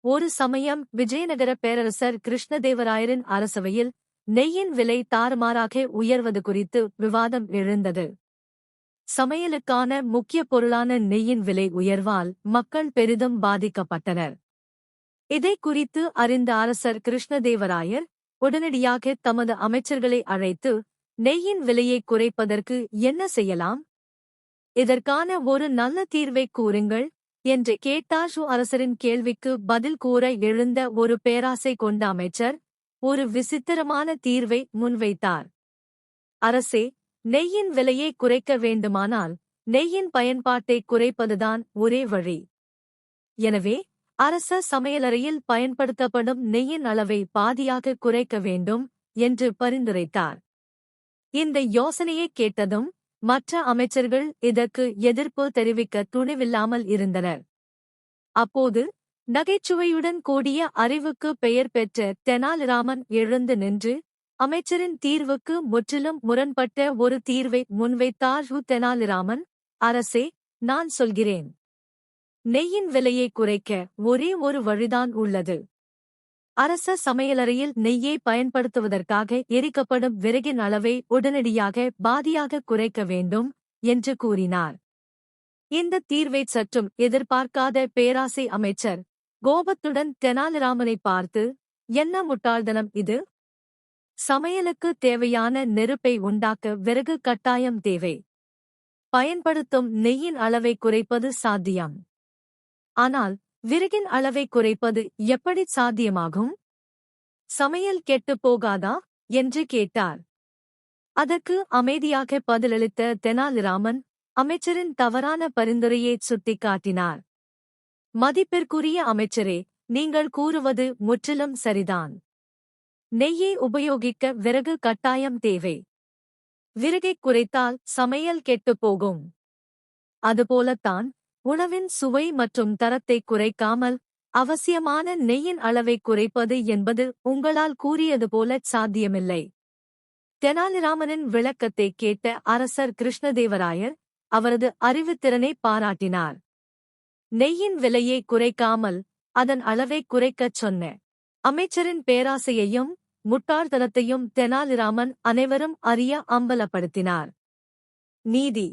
ஒரு சமயம் விஜயநகர பேரரசர் கிருஷ்ணதேவராயரின் அரசவையில் நெய்யின் விலை தாறுமாறாக உயர்வது குறித்து விவாதம் எழுந்தது. சமையலுக்கான முக்கிய பொருளான நெய்யின் விலை உயர்வால் மக்கள் பெரிதும் பாதிக்கப்பட்டனர். இதை குறித்து அறிந்த அரசர் கிருஷ்ணதேவராயர் உடனடியாக தமது அமைச்சர்களை அழைத்து, நெய்யின் விலையை குறைப்பதற்கு என்ன செய்யலாம்? இதற்கான ஒரு நல்ல தீர்வை கூறுங்கள் என்று கேட்டார். அரசரின் கேள்விக்கு பதில் கூற எழுந்த ஒரு பேராசை கொண்ட அமைச்சர் ஒரு விசித்திரமான தீர்வை முன்வைத்தார். அரசே, நெய்யின் விலையை குறைக்க வேண்டுமானால் நெய்யின் பயன்பாட்டை குறைப்பதுதான் ஒரே வழி. எனவே அரச சமையலறையில் பயன்படுத்தப்படும் நெய்யின் அளவை பாதியாக குறைக்க வேண்டும் என்று பரிந்துரைத்தார். இந்த யோசனையை கேட்டதும் மற்ற அமைச்சர்கள் இதற்கு எதிர்ப்பு தெரிவிக்க துணிவில்லாமல் இருந்தனர். அப்போது நகைச்சுவையுடன் கூடிய அறிவுக்கு பெயர் பெற்ற தெனாலிராமன் எழுந்து நின்று அமைச்சரின் தீர்வுக்கு முற்றிலும் முரண்பட்ட ஒரு தீர்வை முன்வைத்தார். தெனாலிராமன், அரசே, நான் சொல்கிறேன். நெய்யின் விலையை குறைக்க ஒரே ஒரு வழிதான் உள்ளது. அரச சமையலறையில் நெய்யை பயன்படுத்துவதற்காக எரிக்கப்படும் விறகின் அளவை உடனடியாக பாதியாக குறைக்க வேண்டும் என்று கூறினார். இந்த தீர்வை சற்றும் எதிர்பார்க்காத பேராசை அமைச்சர் கோபத்துடன் தெனாலிராமனை பார்த்து, என்ன முட்டாள்தனம் இது? சமையலுக்கு தேவையான நெருப்பை உண்டாக்க விறகு கட்டாயம் தேவை. பயன்படுத்தும் நெய்யின் அளவை குறைப்பது சாத்தியம். ஆனால் விறகின் அளவை குறைப்பது எப்படி சாத்தியமாகும்? சமையல் கெட்டுப் போகாதா என்று கேட்டார். அதற்கு அமைதியாக பதிலளித்த தெனாலிராமன் அமைச்சரின் தவறான பரிந்துரையை சுட்டிக்காட்டினார். மதிப்பிற்குரிய அமைச்சரே, நீங்கள் கூறுவது முற்றிலும் சரிதான். நெய்யை உபயோகிக்க விறகு கட்டாயம் தேவை. விறகைக் குறைத்தால் சமையல் கெட்டுப் போகும். அதுபோலத்தான் உணவின் சுவை மற்றும் தரத்தை குறைக்காமல் அவசியமான நெய்யின் அளவை குறைப்பது என்பது உங்களால் கூறியது போல சாத்தியமில்லை. தெனாலிராமனின் விளக்கத்தை கேட்ட அரசர் கிருஷ்ணதேவராயர் அவரது அறிவுத்திறனை பாராட்டினார். நெய்யின் விலையை குறைக்காமல் அதன் அளவை குறைக்கச் சொன்ன அமைச்சரின் பேராசையையும் முட்டாள்தனத்தையும் தெனாலிராமன் அனைவரும் அறிய அம்பலப்படுத்தினார். நீதி.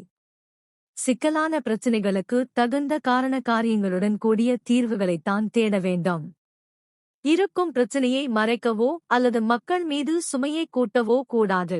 சிக்கலான பிரச்சினைகளுக்கு தகுந்த காரண காரியங்களுடன் கூடிய தீர்வுகளைத்தான் தேட வேண்டும். இருக்கும் பிரச்சினையை மறைக்கவோ அல்லது மக்கள் மீது சுமையை கூட்டவோ கூடாது.